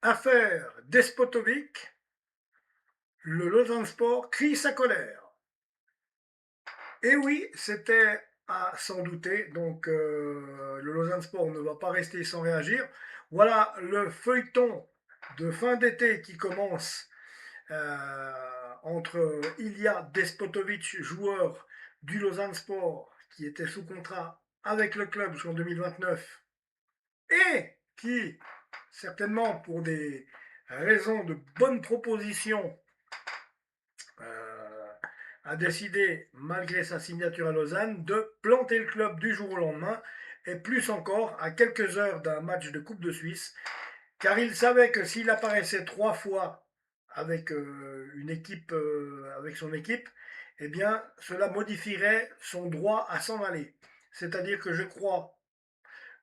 Affaire Despotovic, le Lausanne-Sport crie sa colère. Et oui, c'était à s'en douter, donc le Lausanne-Sport ne va pas rester sans réagir. Voilà le feuilleton de fin d'été qui commence entre Ilya Despotovic, joueur du Lausanne-Sport, qui était sous contrat avec le club jusqu'en 2029, et qui, certainement pour des raisons de bonne proposition, euh, a décidé, malgré sa signature à Lausanne, de planter le club du jour au lendemain, et plus encore à quelques heures d'un match de Coupe de Suisse, car il savait que s'il apparaissait 3 fois avec une équipe, avec son équipe, eh bien, cela modifierait son droit à s'en aller. C'est-à-dire que je crois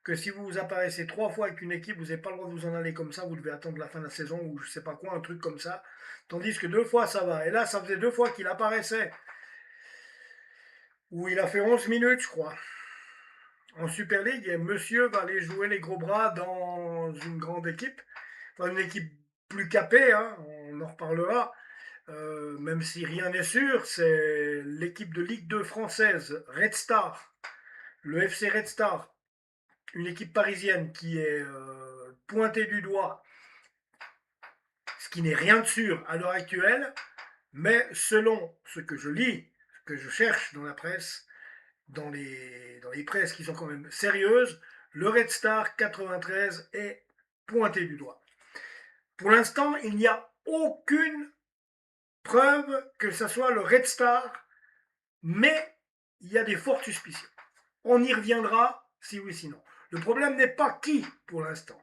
que si vous apparaissez 3 fois avec une équipe, vous n'avez pas le droit de vous en aller comme ça, vous devez attendre la fin de la saison ou je sais pas quoi, un truc comme ça. Tandis que 2 fois ça va. Et là, ça faisait 2 fois qu'il apparaissait, où il a fait 11 minutes, je crois, en Super League, et monsieur va aller jouer les gros bras dans une grande équipe, enfin une équipe plus capée, hein, on en reparlera, même si rien n'est sûr, c'est l'équipe de Ligue 2 française, Red Star, le FC Red Star, une équipe parisienne qui est pointée du doigt, ce qui n'est rien de sûr à l'heure actuelle, mais selon ce que je lis, ce que je cherche dans la presse, dans les presses qui sont quand même sérieuses, le Red Star 93 est pointé du doigt. Pour l'instant, il n'y a aucune preuve que ce soit le Red Star, mais il y a des fortes suspicions. On y reviendra si oui, sinon. Le problème n'est pas qui pour l'instant.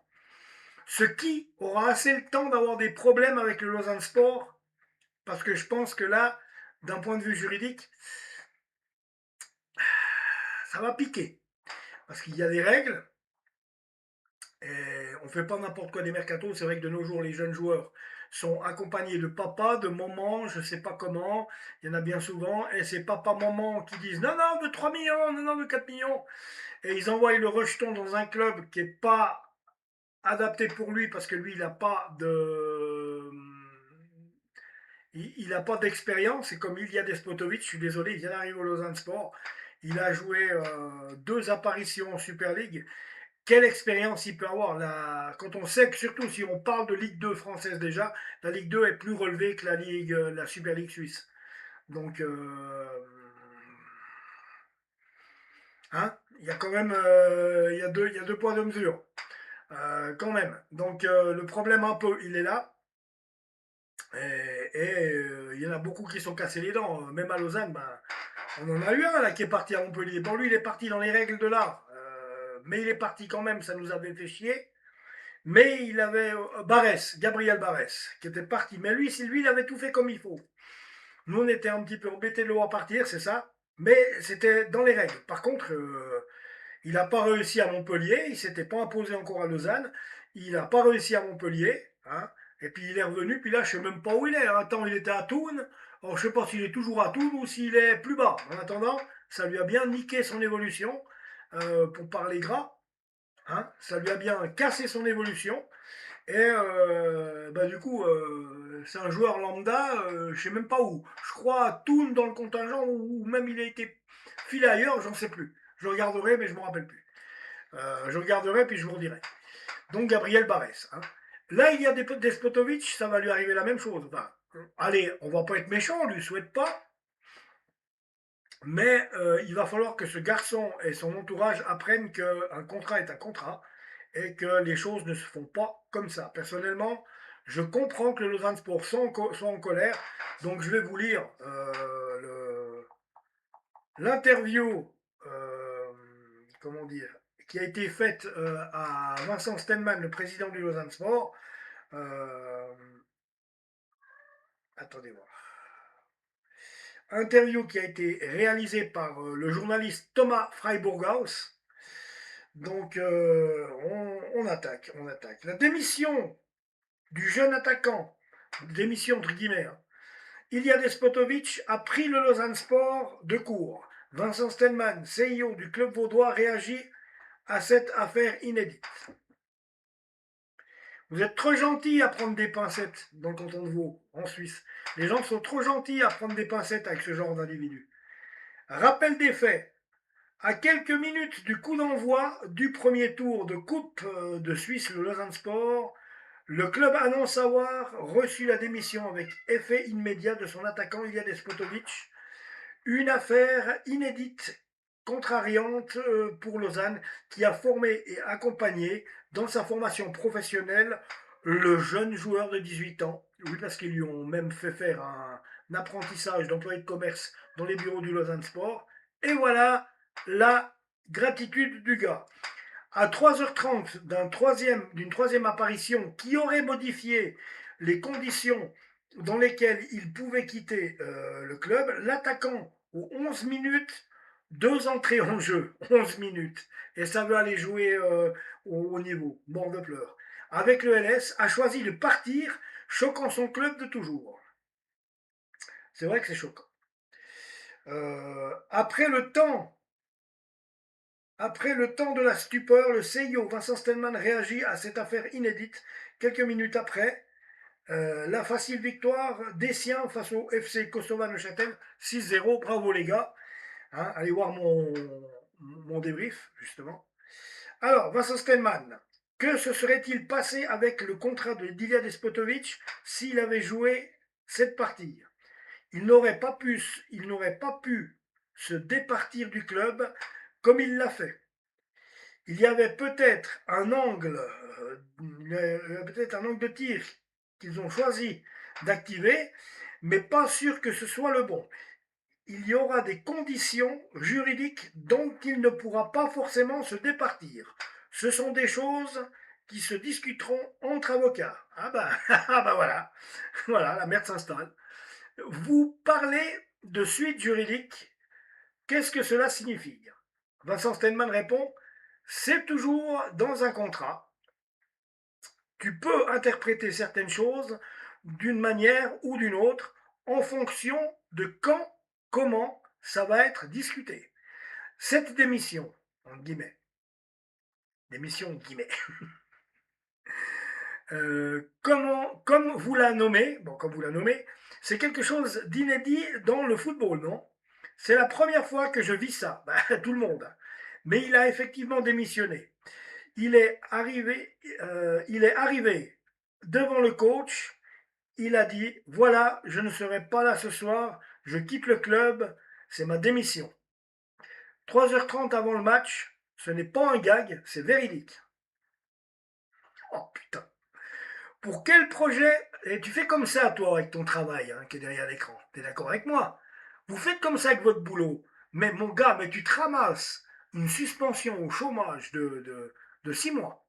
Ce qui aura assez le temps d'avoir des problèmes avec le Lausanne Sport, parce que je pense que là, d'un point de vue juridique, ça va piquer. Parce qu'il y a des règles, et on ne fait pas n'importe quoi des mercatos. C'est vrai que de nos jours, les jeunes joueurs sont accompagnés de papa, de maman, je ne sais pas comment. Il y en a bien souvent. Et c'est papa, maman qui disent non, non, de 3 millions, non, non, de 4 millions. Et ils envoient le rejeton dans un club qui n'est pas adapté pour lui parce que lui, il n'a pas de. Il n'a pas d'expérience. Et comme Ilya Despotovic, je suis désolé, il vient d'arriver au Lausanne Sport. Il a joué 2 apparitions en Super League. Quelle expérience il peut avoir là, quand on sait que, surtout si on parle de Ligue 2 française déjà, la Ligue 2 est plus relevée que la Super League suisse. Donc, hein, il y a quand même il y a deux poids, deux mesures. Quand même. Donc, le problème un peu, il est là. Et il y en a beaucoup qui sont cassés les dents. Même à Lausanne, ben, on en a eu un là qui est parti à Montpellier. Bon, lui, il est parti dans les règles de l'art. Mais il est parti quand même, ça nous avait fait chier. Mais il avait Barès, Gabriel Barès, qui était parti. Mais lui, il avait tout fait comme il faut. Nous, on était un petit peu embêtés de le voir partir, c'est ça. Mais c'était dans les règles. Par contre, il n'a pas réussi à Montpellier. Il ne s'était pas imposé encore à Lausanne. Il n'a pas réussi à Montpellier. Hein. Et puis il est revenu. Puis là, je ne sais même pas où il est. Un temps, il était à Thun. Alors, je ne sais pas s'il est toujours à Thun ou s'il est plus bas. En attendant, ça lui a bien niqué son évolution, pour parler gras. Hein. Ça lui a bien cassé son évolution. Et bah, du coup, c'est un joueur lambda, je ne sais même pas où. Je crois à Thun dans le contingent, ou même il a été filé ailleurs, j'en sais plus. Je regarderai, mais je ne me rappelle plus. Je regarderai, puis je vous redirai. Donc Gabriel Barès. Hein. Là, il y a Despotovic, ça va lui arriver la même chose. Enfin, allez, on va pas être méchant, on lui souhaite pas. Mais il va falloir que ce garçon et son entourage apprennent qu'un contrat est un contrat et que les choses ne se font pas comme ça. Personnellement, je comprends que le Lausanne Sport soit en colère, donc je vais vous lire l'interview, comment dire, qui a été faite à Vincent Stenman, le président du Lausanne Sport. Euh, attendez voir. Interview qui a été réalisée par le journaliste Thomas Freiburghaus. Donc, on attaque, on attaque. La démission du jeune attaquant, démission entre guillemets, hein, Ilya Despotovic a pris le Lausanne Sport de court. Vincent Stenman, CEO du club vaudois, réagit à cette affaire inédite. Vous êtes trop gentil à prendre des pincettes dans le canton de Vaud, en Suisse. Les gens sont trop gentils à prendre des pincettes avec ce genre d'individus. Rappel des faits. À quelques minutes du coup d'envoi du premier tour de Coupe de Suisse, le Lausanne Sport, le club annonce avoir reçu la démission avec effet immédiat de son attaquant Ilya Despotovic. Une affaire inédite, contrariante pour Lausanne, qui a formé et accompagné dans sa formation professionnelle le jeune joueur de 18 ans. Oui, parce qu'ils lui ont même fait faire un apprentissage d'employé de commerce dans les bureaux du Lausanne Sport. Et voilà la gratitude du gars. À 3h30 d'une troisième apparition qui aurait modifié les conditions dans lesquelles il pouvait quitter le club, l'attaquant aux 11 minutes, 2 entrées en jeu, 11 minutes, et ça veut aller jouer au niveau, mort de pleurs, avec le LS, a choisi de partir, choquant son club de toujours. C'est vrai que c'est choquant. Après le temps de la stupeur, le CIO Vincent Stellman réagit à cette affaire inédite. Quelques minutes après, la facile victoire des siens face au FC Kosovo-Neuchâtel, 6-0. Bravo les gars. Hein, allez voir mon débrief, justement. Alors, Vincent Stellman, que se serait-il passé avec le contrat de Dilja Despotovic s'il avait joué cette partie? Il n'aurait pas pu se départir du club comme il l'a fait. Il y avait peut-être un angle de tir qu'ils ont choisi d'activer, mais pas sûr que ce soit le bon. Il y aura des conditions juridiques dont il ne pourra pas forcément se départir. Ce sont des choses qui se discuteront entre avocats. Ah bah, ah bah voilà, voilà, la merde s'installe. Vous parlez de suite juridique, qu'est-ce que cela signifie? Vincent Stellman répond, c'est toujours dans un contrat. Tu peux interpréter certaines choses d'une manière ou d'une autre en fonction de quand, comment ça va être discuté. Cette démission, en guillemets, démission en guillemets, comme vous la nommez, c'est quelque chose d'inédit dans le football, non? C'est la première fois que je vis ça, bah, tout le monde. Mais il a effectivement démissionné. Il est arrivé devant le coach. Il a dit, voilà, je ne serai pas là ce soir, je quitte le club, c'est ma démission. 3h30 avant le match, ce n'est pas un gag, c'est véridique. Oh putain. Pour quel projet? Et tu fais comme ça, toi, avec ton travail, hein, qui est derrière l'écran. T'es d'accord avec moi? Vous faites comme ça avec votre boulot. Mais mon gars, mais tu te ramasses une suspension au chômage de 6 mois.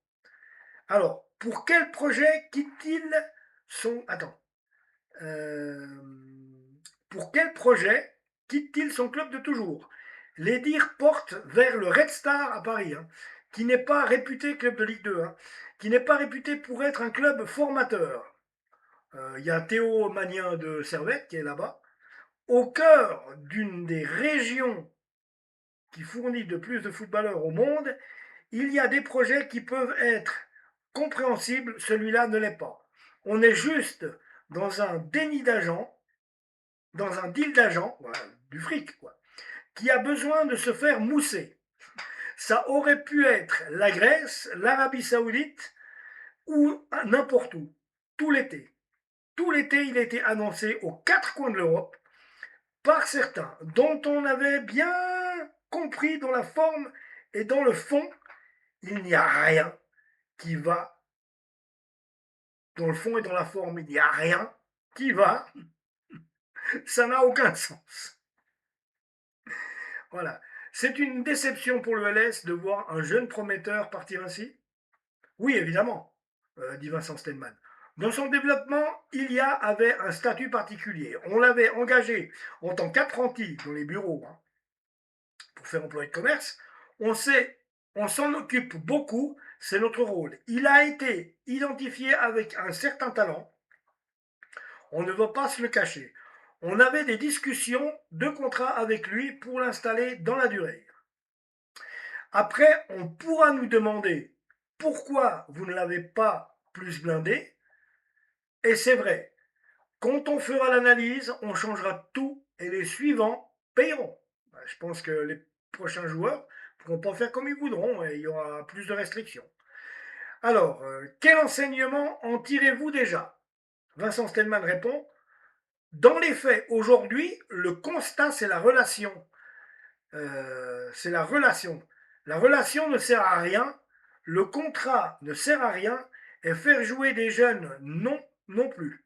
Alors, pour quel projet quitte-t-il son... Attends. Euh, pour quel projet quitte-t-il son club de toujours? Les dires portent vers le Red Star à Paris, hein, qui n'est pas réputé club de Ligue 2, hein, qui n'est pas réputé pour être un club formateur. Il y a Théo Magnin de Servette qui est là-bas. Au cœur d'une des régions qui fournit de plus de footballeurs au monde, il y a des projets qui peuvent être compréhensibles, celui-là ne l'est pas. On est juste dans un déni d'agent, dans un deal d'agent, voilà, du fric, quoi, qui a besoin de se faire mousser. Ça aurait pu être la Grèce, l'Arabie Saoudite ou n'importe où, tout l'été. Tout l'été, il a été annoncé aux 4 coins de l'Europe par certains, dont on avait bien compris dans la forme et dans le fond, il n'y a rien qui va. Dans le fond et dans la forme, il n'y a rien qui va. Ça n'a aucun sens. Voilà. C'est une déception pour le LS de voir un jeune prometteur partir ainsi. Oui, évidemment, dit Vincent Stellman. Dans son développement, avait un statut particulier. On l'avait engagé en tant qu'apprenti dans les bureaux, hein, pour faire employé de commerce. On s'en occupe beaucoup, c'est notre rôle. Il a été identifié avec un certain talent. On ne va pas se le cacher. On avait des discussions de contrat avec lui pour l'installer dans la durée. Après, on pourra nous demander pourquoi vous ne l'avez pas plus blindé. Et c'est vrai, quand on fera l'analyse, on changera tout et les suivants payeront. Je pense que les prochains joueurs ne pourront pas faire comme ils voudront et il y aura plus de restrictions. Alors, quel enseignement en tirez-vous déjà? Vincent Stellman répond, dans les faits, aujourd'hui, le constat, c'est la relation. C'est la relation. La relation ne sert à rien, le contrat ne sert à rien, et faire jouer des jeunes, non plus.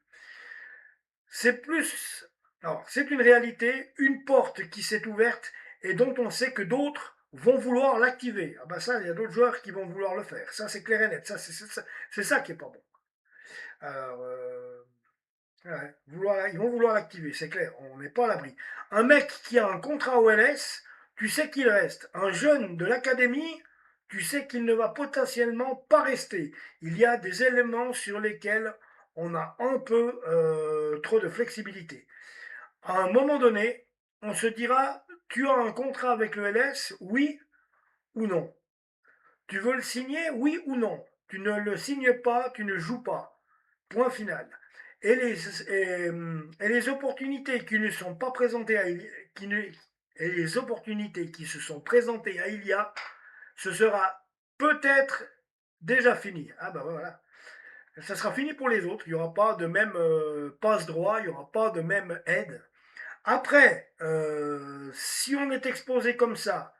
C'est plus. Alors, c'est une réalité, une porte qui s'est ouverte et dont on sait que d'autres vont vouloir l'activer. Ah ben ça, il y a d'autres joueurs qui vont vouloir le faire. Ça, c'est clair et net. Ça, c'est ça qui est pas bon. Alors, ouais, ils vont vouloir l'activer, c'est clair. On n'est pas à l'abri. Un mec qui a un contrat OLS, tu sais qu'il reste. Un jeune de l'académie, tu sais qu'il ne va potentiellement pas rester. Il y a des éléments sur lesquels on a un peu trop de flexibilité. À un moment donné, on se dira, tu as un contrat avec le LS, oui ou non. Tu veux le signer, oui ou non. Tu ne le signes pas, tu ne joues pas. Point final. Et les opportunités qui ne sont pas présentées à qui ne, et les opportunités qui se sont présentées à Ilia, ce sera peut-être déjà fini. Ah ben voilà. Ça sera fini pour les autres. Il n'y aura pas de même passe droit, il n'y aura pas de même aide. Après, si on est exposé comme ça,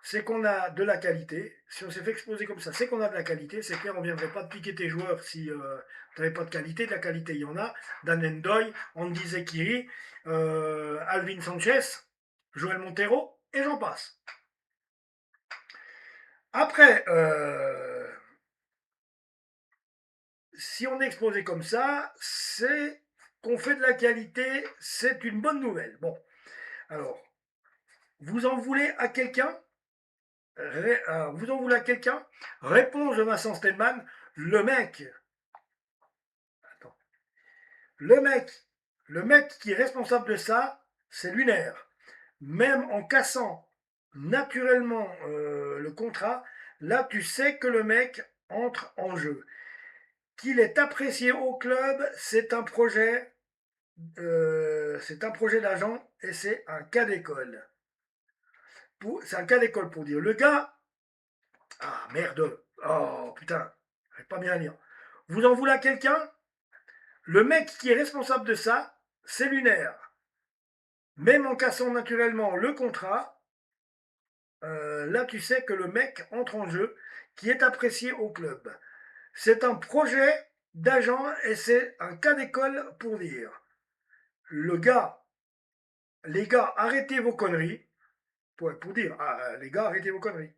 c'est qu'on a de la qualité. Si on s'est fait exposer comme ça, c'est qu'on a de la qualité. C'est clair, on ne viendrait pas de piquer tes joueurs si tu n'avais pas de qualité. De la qualité, il y en a. Dan Endoy, Andy Zekiri, Alvin Sanchez, Joël Montero, et j'en passe. Après, si on est exposé comme ça, c'est qu'on fait de la qualité, c'est une bonne nouvelle. Bon, alors, vous en voulez à quelqu'un? Vous en voulez à quelqu'un? Réponse de Vincent Stellman, le mec, attends, le mec, le mec qui est responsable de ça, c'est Lunaire. Même en cassant naturellement le contrat, là tu sais que le mec entre en jeu. Qu'il est apprécié au club, c'est un projet d'agent et c'est un cas d'école. C'est un cas d'école pour dire. Le gars, ah merde, oh putain, j'arrive pas bien à lire. Vous en voulez à quelqu'un? Le mec qui est responsable de ça, c'est Lunaire. Même en cassant naturellement le contrat, là tu sais que le mec entre en jeu, qui est apprécié au club. C'est un projet d'agent et c'est un cas d'école pour dire. Le gars, les gars, arrêtez vos conneries. Pour dire, les gars, arrêtez vos conneries.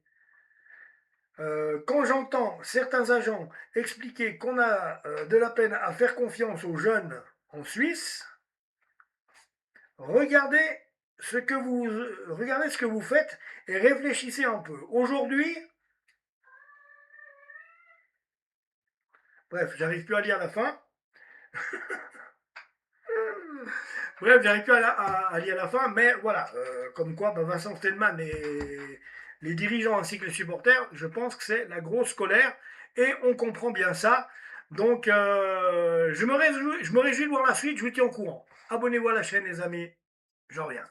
Quand j'entends certains agents expliquer qu'on a de la peine à faire confiance aux jeunes en Suisse, regardez ce que vous faites et réfléchissez un peu. Aujourd'hui, bref, j'arrive plus à lire la fin. Bref, j'arrive plus à lire la fin, mais voilà, comme quoi Vincent Stellman et les dirigeants ainsi que les supporters, je pense que c'est la grosse colère et on comprend bien ça. Donc, je me réjouis de voir la suite, je vous tiens au courant. Abonnez-vous à la chaîne, les amis, j'en reviens.